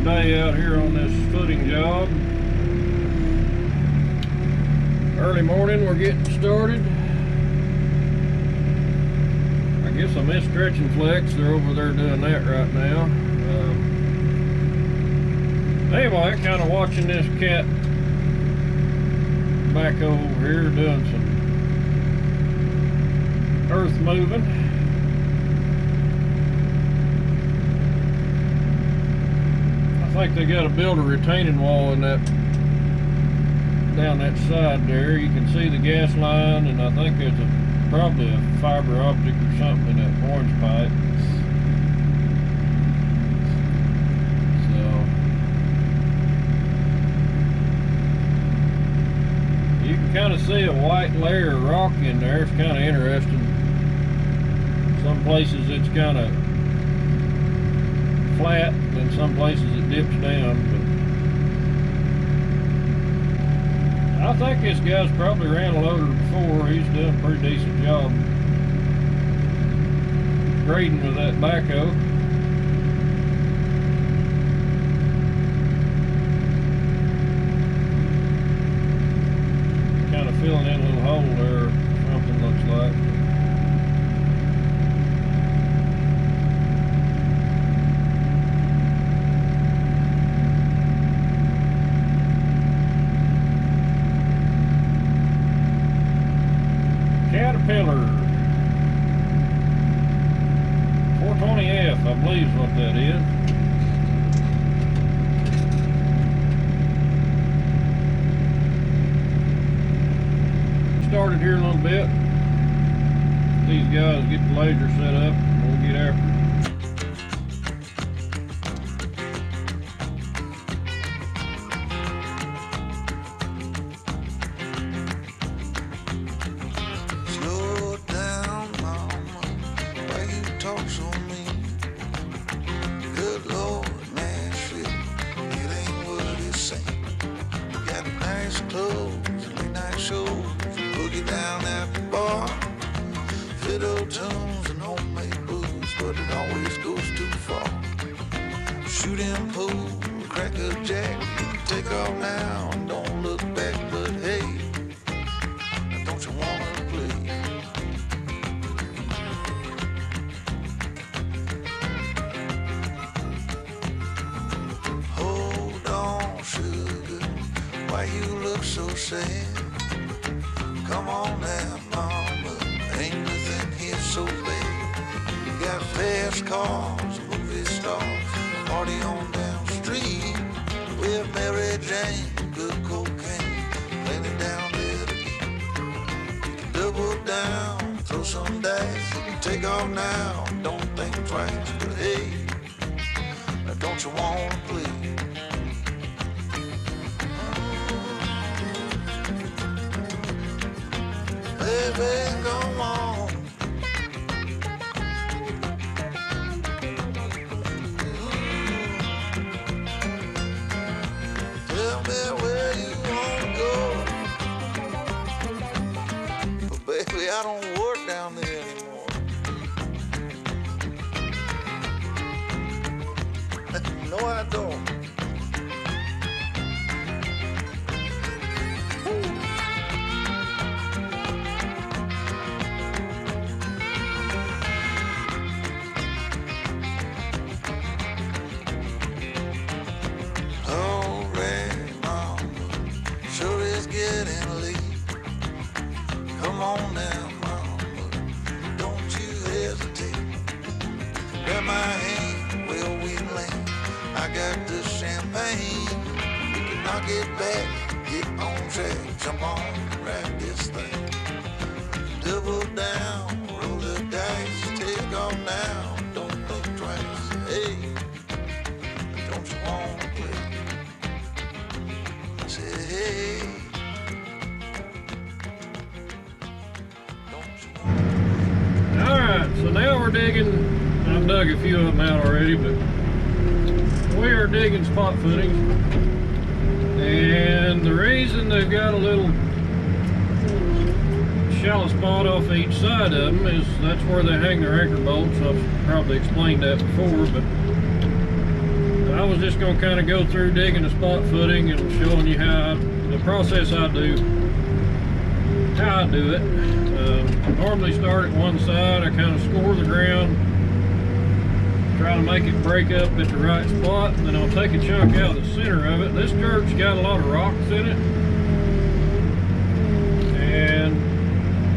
Day out here on this footing job. Early morning, we're getting started. I guess I missed Stretch and Flex. They're over there doing that right now. Anyway, kind of watching this cat Backhoe over here doing some earth moving. I think they got to build a retaining wall in that, down that side there. You can see the gas line, and I think there's probably a fiber optic or something in that orange pipe. So you can kind of see a white layer of rock in there. It's kind of interesting. Some places it's kind of flat, and some places it dips down, but I think this guy's probably ran a loader before. He's done a pretty decent job grading with that backhoe. Kind of filling in a little hole there, something looks like. Caterpillar 420F, I believe is what that is. Started here a little bit. These guys get the laser set up, and we'll get after it. Shooting pool, crack a jack, take off now and don't look back, but hey, don't you wanna play? Hold on, sugar, why you look so sad? Come on now, mama, ain't nothing here so bad. You got fast cars, movie stars, party on down the street with Mary Jane, good cocaine, plenty down there to eat. You can double down, throw some dice, you can take off now, don't think twice, but hey, don't you wanna play? Baby, come on. I don't work down there anymore. No, I don't. All right, mama, sure is getting late. Come on now, mama, don't you hesitate. Grab my hand, well we land. I got the champagne. We can knock it back, get on track, jump on, ride this thing. Double down, roll the dice, take off now, don't think twice. Hey, don't you wanna play? Say hey. Alright, so now we're digging. I've dug a few of them out already, but we are digging spot footings. And the reason they've got a little shallow spot off each side of them is that's where they hang their anchor bolts. I've probably explained that before, but I was just going to kind of go through digging the spot footing and showing you the process I do. How I do it. I normally start at one side. I kind of score the ground, try to make it break up at the right spot, and then I'll take a chunk out of the center of it. This dirt's got a lot of rocks in it, and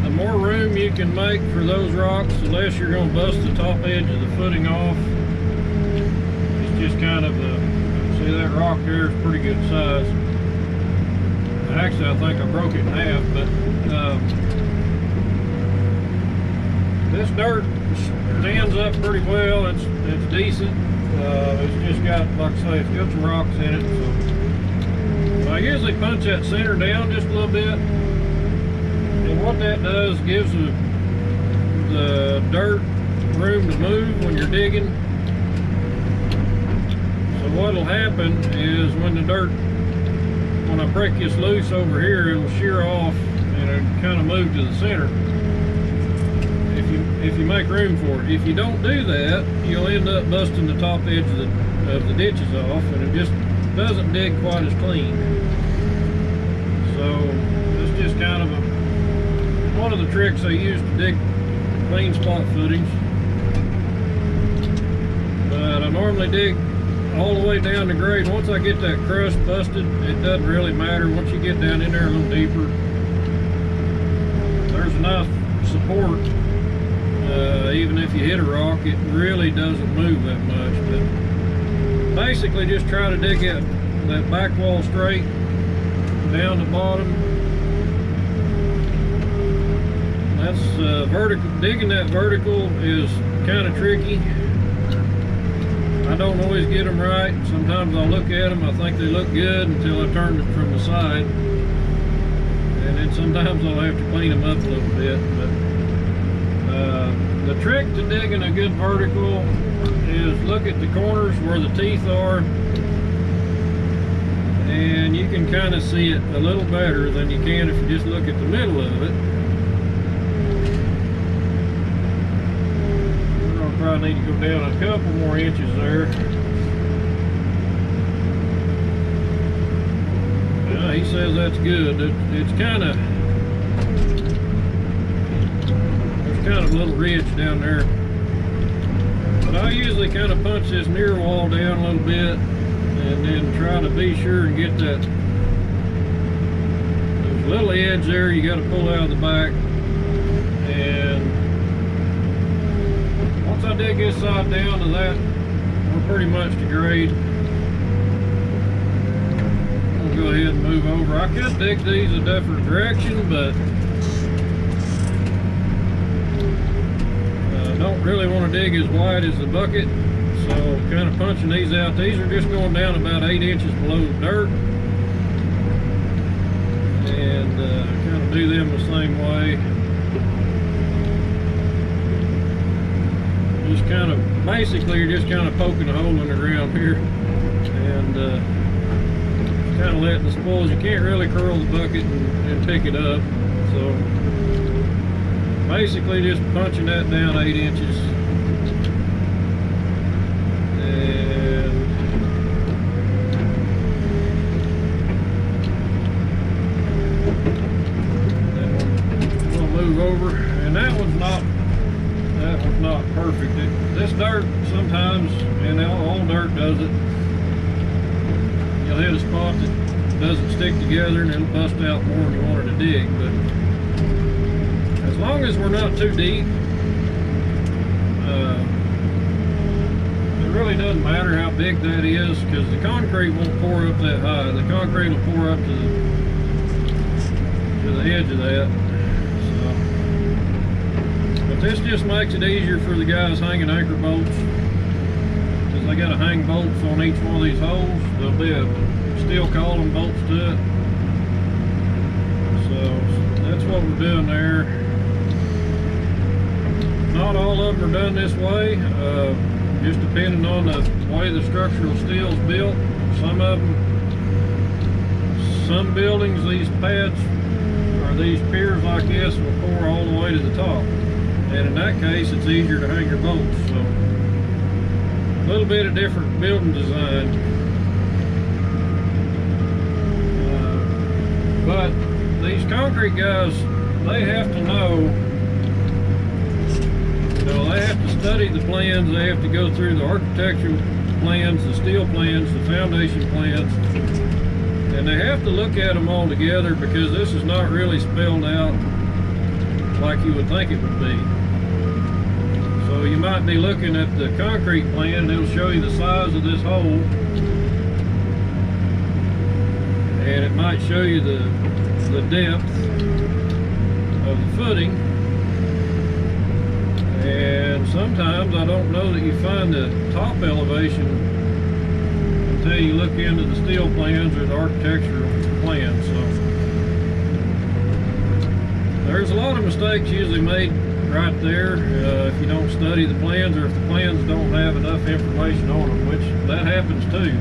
the more room you can make for those rocks, the less you're going to bust the top edge of the footing off. It's just kind of see that rock there is pretty good size. Actually, I think I broke it in half, but this dirt stands up pretty well. It's decent. It's just got, like I say, it's got some rocks in it. So I usually punch that center down just a little bit, and what that does gives the dirt room to move when you're digging. So what'll happen is when I break this loose over here, it'll shear off and it'll kind of move to the center if you make room for it. If you don't do that, you'll end up busting the top edge of the ditches off, and it just doesn't dig quite as clean. So it's just kind of one of the tricks I use to dig clean spot footings. But I normally dig all the way down to grade. Once I get that crust busted, it doesn't really matter. Once you get down in there a little deeper, there's enough support. Even if you hit a rock, it really doesn't move that much. But basically, just try to dig that back wall straight down the bottom. That's vertical. Digging that vertical is kind of tricky. I don't always get them right. Sometimes I'll look at them, I think they look good until I turn it from the side, and then sometimes I'll have to clean them up a little bit. But the trick to digging a good vertical is look at the corners where the teeth are, and you can kind of see it a little better than you can if you just look at the middle of it. Probably need to go down a couple more inches there. He says that's good. It's kind of, there's kind of a little ridge down there. But I usually kind of punch this near wall down a little bit, and then try to be sure and get that. There's a little edge there you got to pull out of the back, and once I dig this side down to that, we're pretty much to grade. I'll go ahead and move over. I could dig these a different direction, but I don't really want to dig as wide as the bucket, so kind of punching these out. These are just going down about 8 inches below the dirt, and kind of do them the same way. Just kind of, basically you're just kind of poking a hole in the ground here, and kind of letting the spoils. You can't really curl the bucket and pick it up, so basically just punching that down 8 inches, and then we'll move over. And that one's not perfect. This dirt sometimes, and all dirt does it, you'll hit a spot that doesn't stick together and it'll bust out more than you wanted to dig. But as long as we're not too deep, it really doesn't matter how big that is, because the concrete won't pour up that high. The concrete will pour up to the edge of that. This just makes it easier for the guys hanging anchor bolts, because they got to hang bolts on each one of these holes. There'll be a steel column bolts to it. So that's what we're doing there. Not all of them are done this way, just depending on the way the structural steel is built. Some buildings, these pads or these piers like this will pour all the way to the top. And in that case, it's easier to hang your bolts. So little bit of different building design. But these concrete guys, they have to know, you know, they have to study the plans, they have to go through the architectural plans, the steel plans, the foundation plans, and they have to look at them all together, because this is not really spelled out like you would think it would be. So you might be looking at the concrete plan, and it'll show you the size of this hole, and it might show you the depth of the footing. And sometimes I don't know that you find the top elevation until you look into the steel plans or the architectural plans. So there's a lot of mistakes usually made right there if you don't study the plans, or if the plans don't have enough information on them, which that happens too.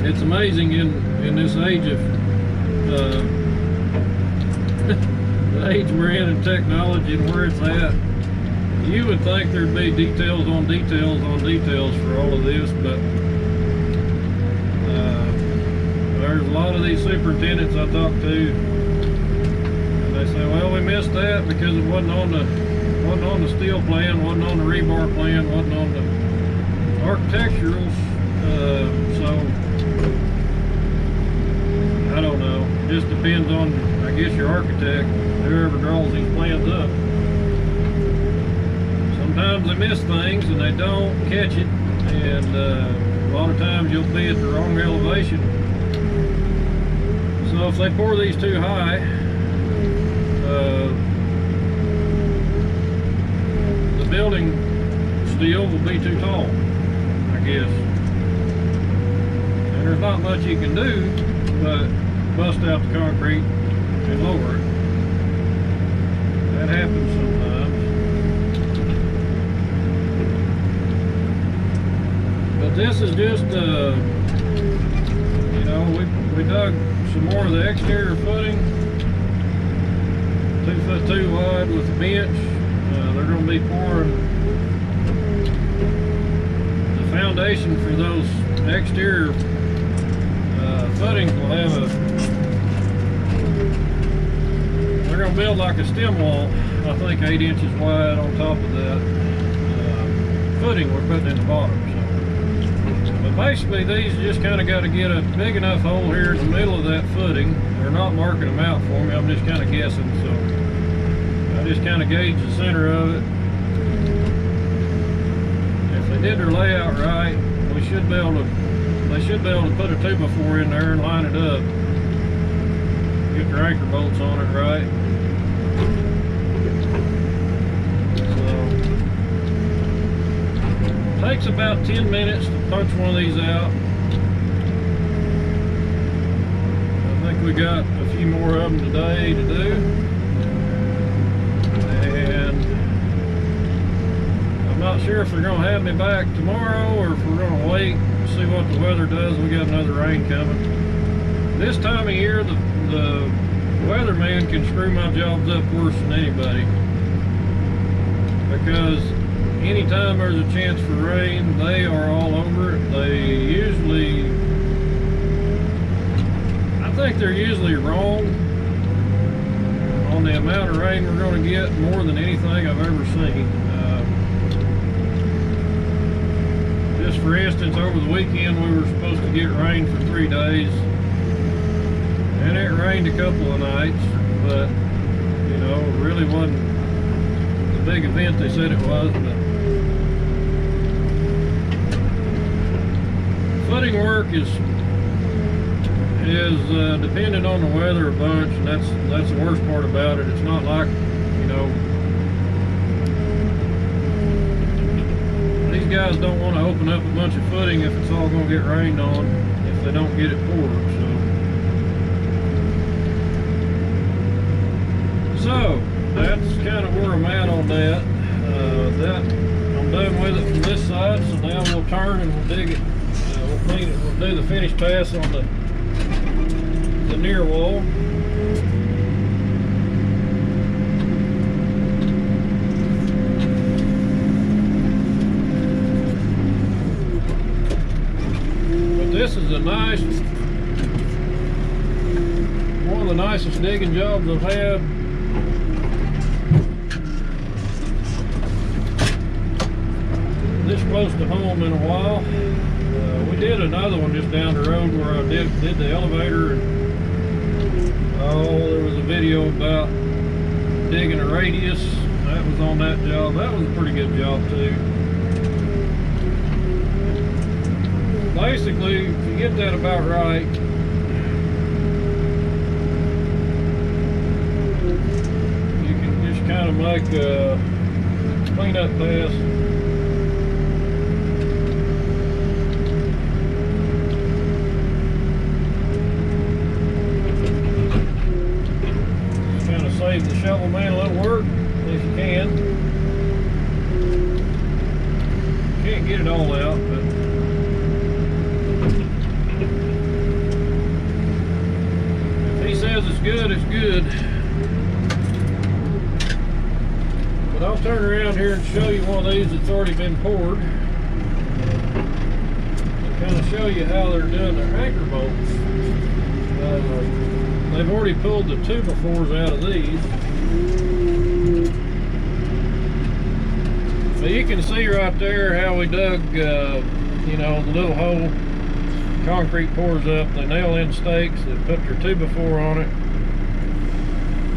It's amazing in this age of the age we're in technology and where it's at. You would think there'd be details on details on details for all of this, but there's a lot of these superintendents I talk to, and they say, well, we missed that because it wasn't on the steel plan, wasn't on the rebar plan, wasn't on the architecturals. So I don't know. It just depends on, I guess, your architect, whoever draws these plans up. Sometimes they miss things and they don't catch it, and a lot of times you'll be at the wrong elevation. So if they pour these too high, the building steel will be too tall, I guess. And there's not much you can do but bust out the concrete and lower it. That happens sometimes. But this is just, you know, we dug some more of the exterior footing, 2 foot 2 wide with a bench. They're going to be pouring the foundation for those exterior footings. Will have they're going to build like a stem wall, I think 8 inches wide on top of that footing we're putting in the bottom. But basically these just kind of got to get a big enough hole here in the middle of that footing. They're not marking them out for me, I'm just kind of guessing, so I just kind of gauge the center of it. If they did their layout right, they should be able to put a 2x4 in there and line it up. Get their anchor bolts on it right. Takes about 10 minutes to punch one of these out. I think we got a few more of them today to do. And I'm not sure if they're going to have me back tomorrow or if we're going to wait and see what the weather does. We got another rain coming. This time of year, the weatherman can screw my jobs up worse than anybody, because anytime there's a chance for rain, they are all over it. They usually, I think they're usually wrong on the amount of rain we're going to get, more than anything I've ever seen. Just for instance, over the weekend we were supposed to get rain for 3 days, and it rained a couple of nights, but you know, it really wasn't the big event they said it was. But footing work is dependent on the weather a bunch, and that's the worst part about it. It's not like, you know, these guys don't want to open up a bunch of footing if it's all going to get rained on, if they don't get it poured. So that's kind of where I'm at on that. I'm done with it from this side, so now we'll turn and we'll dig it. We'll clean it. We'll do the finish pass on the near wall. one of the nicest digging jobs I've had. This close to home in a while. We did another one just down the road where I did the elevator, and there was a video about digging a radius. That was on that job. That was a pretty good job too. Basically, if you get that about right, you can just kind of make a cleanup pass. Save the shovel man a little work if you can. Can't get it all out, but if he says it's good, it's good. But I'll turn around here and show you one of these that's already been poured, and kind of show you how they're doing their anchor bolts. They've already pulled the 2x4s out of these. So you can see right there how we dug, the little hole. Concrete pours up, they nail in stakes, they put their 2x4 on it.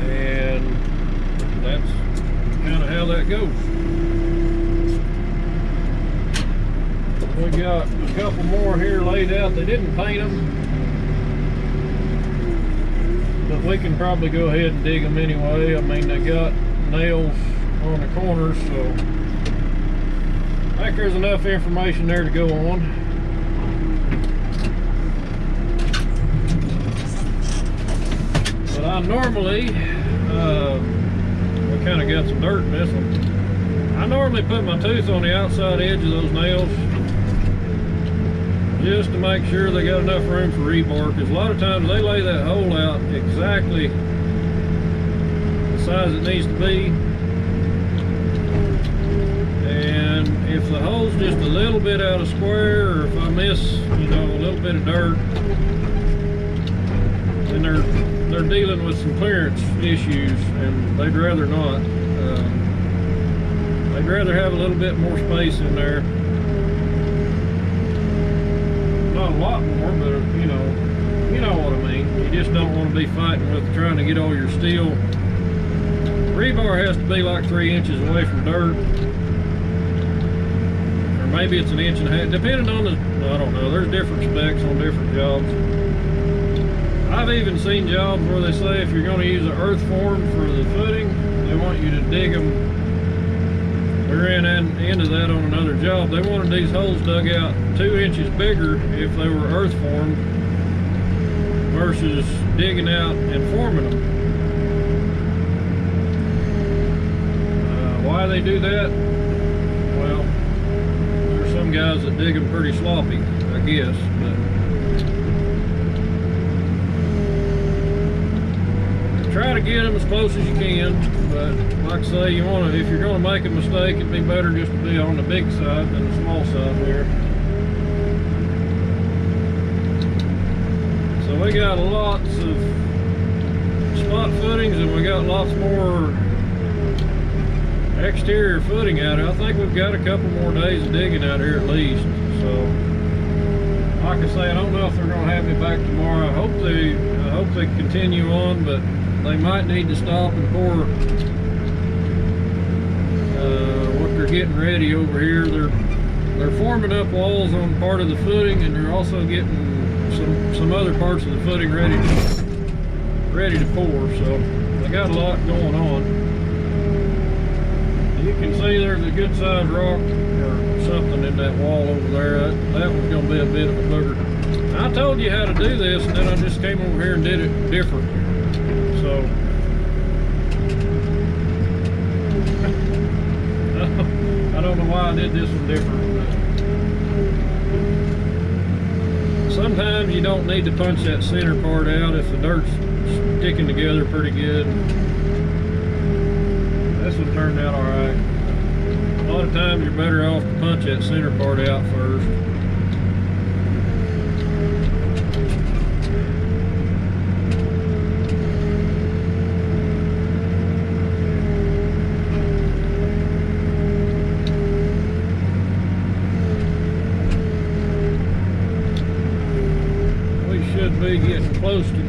And that's kind of how that goes. We got a couple more here laid out. They didn't paint them, but we can probably go ahead and dig them anyway. I mean, they got nails on the corners, so I think there's enough information there to go on. But I normally, we kind of got some dirt in this one. I normally put my tooth on the outside edge of those nails just to make sure they got enough room for rebar, because a lot of times they lay that hole out exactly the size it needs to be, and if the hole's just a little bit out of square, or if I miss a little bit of dirt, then they're dealing with some clearance issues, and they'd rather not. They'd rather have a little bit more space in there. Not a lot more, but you know what I mean. You just don't want to be fighting with trying to get all your steel. Rebar has to be like 3 inches away from dirt, or maybe it's 1.5 inches, depending on I don't know. There's different specs on different jobs. I've even seen jobs where they say if you're going to use an earth form for the footing, they want you to dig them. We ran into that on another job. They wanted these holes dug out 2 inches bigger if they were earth formed versus digging out and forming them. Why they do that? Well, there's some guys that dig them pretty sloppy, I guess. But try to get them as close as you can, but like I say, if you're going to make a mistake, it'd be better just to be on the big side than the small side here. So we got lots of spot footings, and we got lots more exterior footing out here. I think we've got a couple more days of digging out here at least. So, like I say, I don't know if they're going to have me back tomorrow. I hope they continue on, but they might need to stop and pour what they're getting ready over here. They're forming up walls on part of the footing, and they're also getting some other parts of the footing ready to pour. So they got a lot going on. You can see there's a good sized rock or something in that wall over there. That was going to be a bit of a booger. I told you how to do this, and then I just came over here and did it different. So I don't know why I did this one different. But sometimes you don't need to punch that center part out if the dirt's sticking together pretty good. This one turned out all right. A lot of times you're better off to punch that center part out first.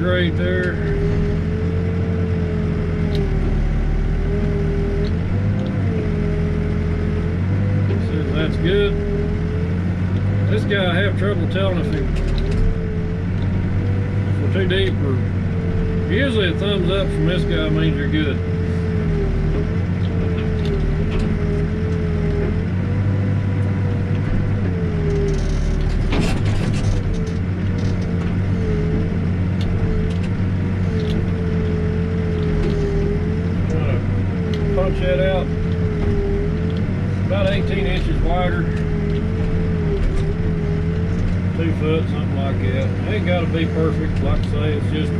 grate there. Says that's good. This guy, I have trouble telling if we're too deep or... Usually a thumbs up from this guy means you're good. Punch that out about 18 inches wider, 2 foot, something like that. Ain't got to be perfect, like I say, it's just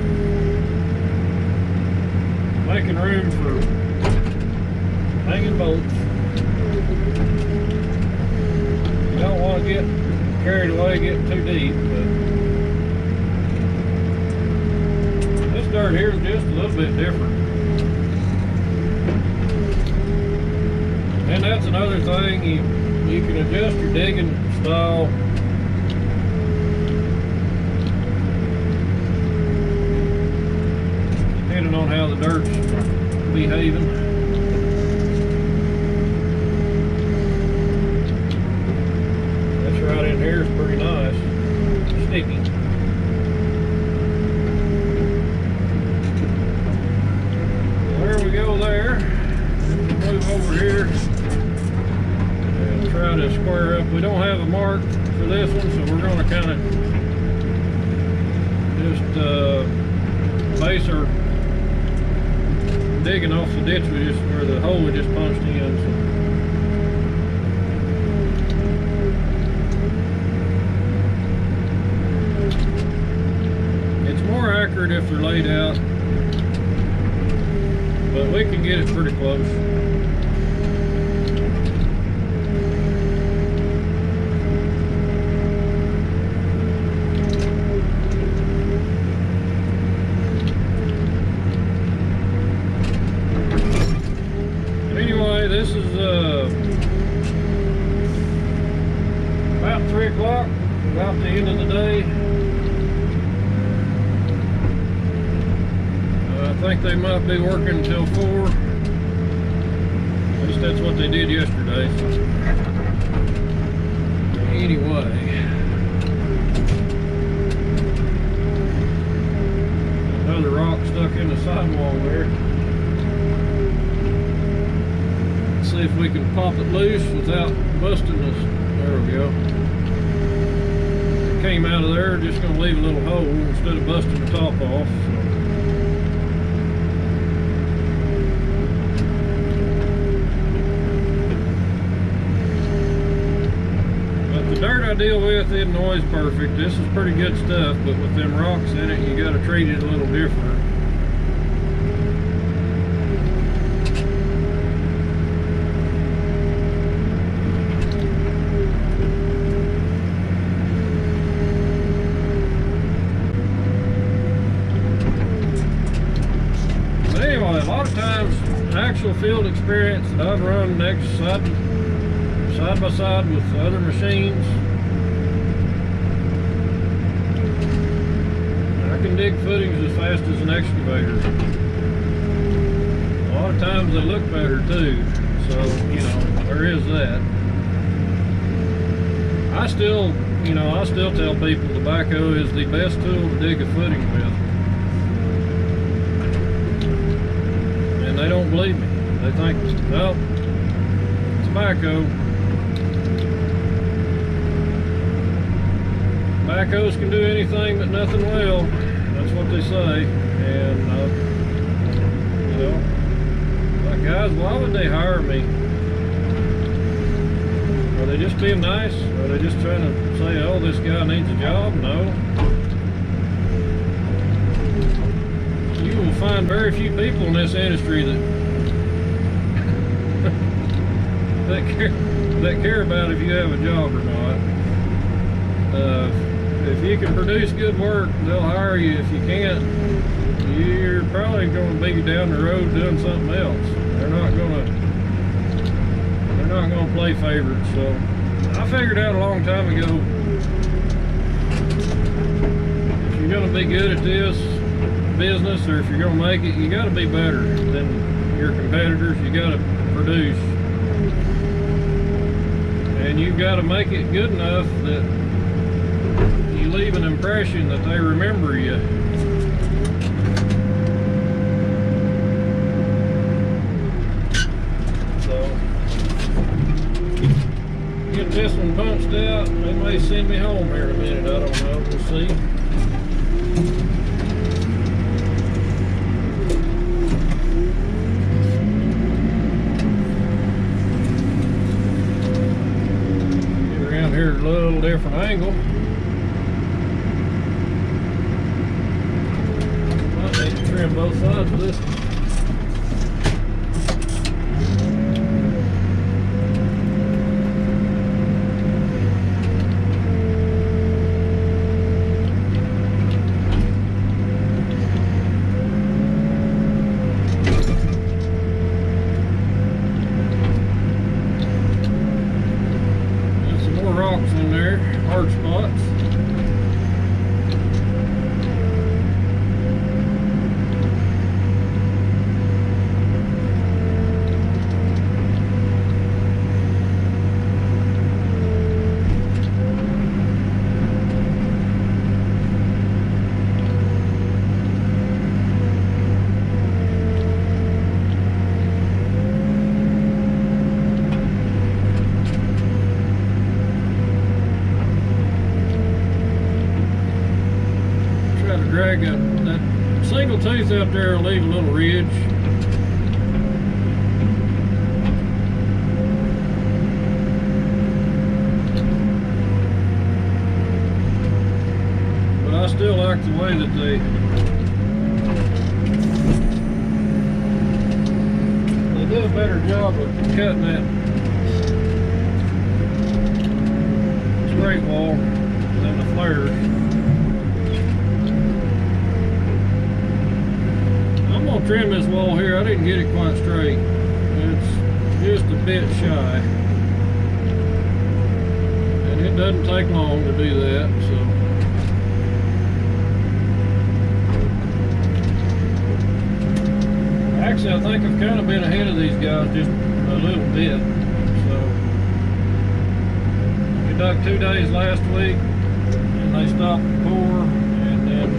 making room for hanging bolts. You don't want to get carried away, get too deep, but this dirt here is just a little bit different. And that's another thing, you can adjust your digging style depending on how the dirt's behaving. This right in here is pretty nice, sticky. There we go there. Move over here. Try to square up. We don't have a mark for this one, so we're going to kind of just base our digging off the ditch where the hole we just punched in. So. It's more accurate if they're laid out, but we can get it pretty close. This is about 3 o'clock, about the end of the day. I think they might be working until 4. At least that's what they did yesterday. So. Anyway, another rock stuck in the sidewall there. See if we can pop it loose without busting this. There we go. It came out of there, just gonna leave a little hole instead of busting the top off. But the dirt I deal with isn't always perfect. This is pretty good stuff, but with them rocks in it, you gotta treat it a little different. A lot of times, actual field experience that I've run next side by side with other machines, I can dig footings as fast as an excavator. A lot of times they look better too, so you know there is that. I still tell people the backhoe is the best tool to dig a footing with. They don't believe me. They think, well, it's a backhoe. Backhoes can do anything but nothing well. That's what they say. And, you know, like, guys, why would they hire me? Are they just being nice? Are they just trying to say, oh, this guy needs a job? No. You will find very few people in this industry that care about if you have a job or not. If you can produce good work, they'll hire you. If you can't, you're probably going to be down the road doing something else. They're not going to play favorites. So I figured out a long time ago, if you're going to be good at this, business, or if you're gonna make it, you gotta be better than your competitors. You gotta produce. And you've got to make it good enough that you leave an impression that they remember you. So, get this one punched out. They may send me home here in a minute. I don't know. We'll see. Here at a little different angle. Might need to trim both sides of this one. Rocks in there, hard spots. Drag up that single tooth out there will leave a little ridge. But I still like the way that they do a better job of cutting that straight wall than the flares. I'm gonna trim this wall here. I didn't get it quite straight. It's just a bit shy. And it doesn't take long to do that, so. Actually, I think I've kind of been ahead of these guys just a little bit. So, we dug 2 days last week, and they stopped the pour, and then,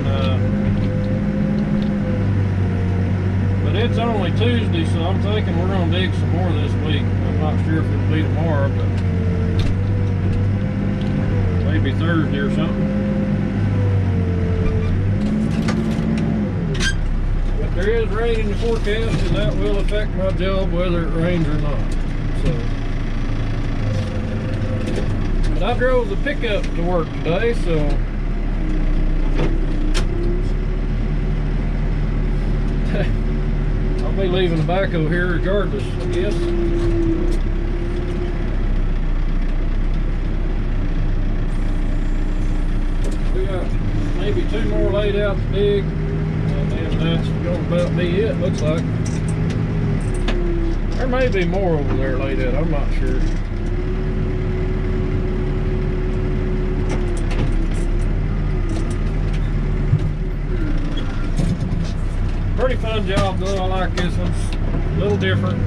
but it's only Tuesday, so I'm thinking we're gonna dig some more this week. I'm not sure if it'll be tomorrow, but maybe Thursday or something. There is rain in the forecast, and that will affect my job whether it rains or not. So, but I drove the pickup to work today, so I'll be leaving the backhoe here regardless, I guess. We got maybe 2 more laid out to dig. And that's going to about be it, looks like. There may be more over there laid out, I'm not sure. Pretty fun job though, I like this one. It's a little different.